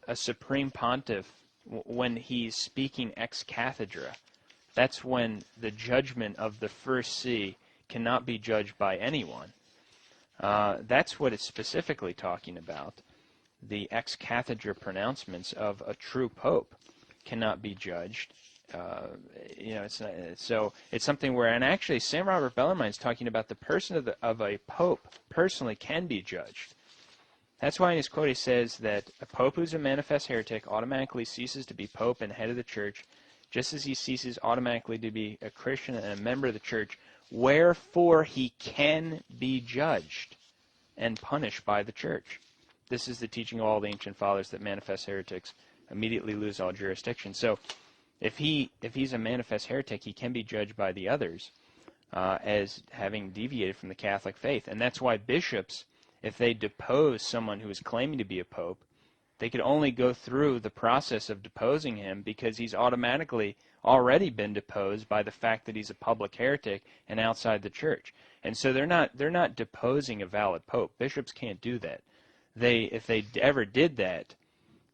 a supreme pontiff, when he's speaking ex cathedra, that's when the judgment of the first see cannot be judged by anyone. That's what it's specifically talking about. The ex cathedra pronouncements of a true pope cannot be judged. It's not, so it's something where, and actually, St. Robert Bellarmine is talking about the person of a pope personally can be judged. That's why in his quote he says that a pope who's a manifest heretic automatically ceases to be pope and head of the church, just as he ceases automatically to be a Christian and a member of the church, wherefore he can be judged and punished by the church. This is the teaching of all the ancient fathers, that manifest heretics immediately lose all jurisdiction. So if he's a manifest heretic, he can be judged by the others as having deviated from the Catholic faith. And that's why bishops, if they depose someone who is claiming to be a pope, they could only go through the process of deposing him because he's automatically already been deposed by the fact that he's a public heretic and outside the church. And so they're not deposing a valid pope. Bishops can't do that. If they ever did that,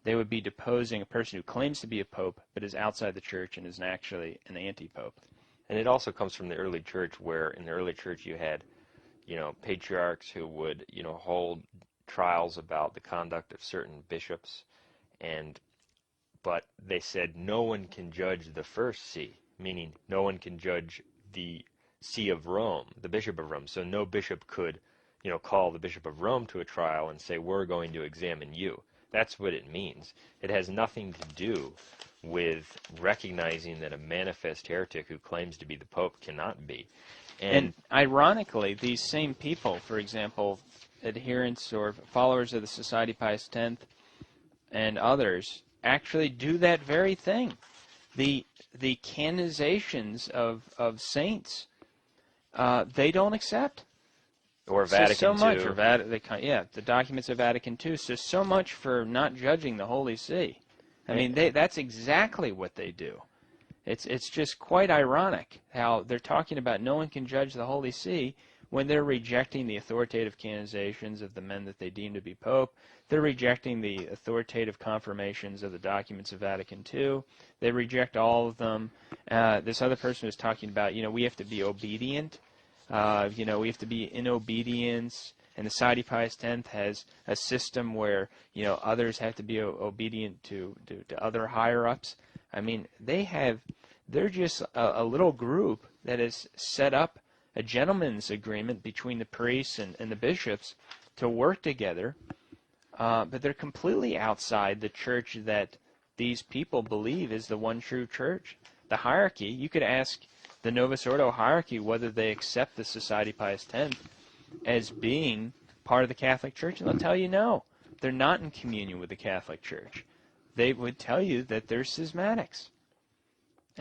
they would be deposing a person who claims to be a pope but is outside the church and is actually an anti-pope. And it also comes from the early church, where in the early church you had, patriarchs who would, hold trials about the conduct of certain bishops, but they said no one can judge the first see, meaning no one can judge the see of Rome, the bishop of Rome. So no bishop could, call the bishop of Rome to a trial and say, we're going to examine you. That's what it means. It has nothing to do with recognizing that a manifest heretic who claims to be the pope cannot be. And ironically, these same people, for example, adherents or followers of the Society Pius X and others, actually do that very thing. The canonizations of saints, they don't accept. Or Vatican II. Much, the documents of Vatican II. So much for not judging the Holy See. I mean, that's exactly what they do. It's just quite ironic how they're talking about no one can judge the Holy See when they're rejecting the authoritative canonizations of the men that they deem to be pope. They're rejecting the authoritative confirmations of the documents of Vatican II. They reject all of them. This other person was talking about, we have to be obedient. We have to be in obedience. And the Society Pius X has a system where, others have to be obedient to other higher-ups. I mean, they're just a little group that has set up a gentleman's agreement between the priests and the bishops to work together, but they're completely outside the church that these people believe is the one true church. The hierarchy, you could ask the Novus Ordo hierarchy whether they accept the Society Pius X as being part of the Catholic Church, and they'll tell you no. They're not in communion with the Catholic Church. They would tell you that they're schismatics.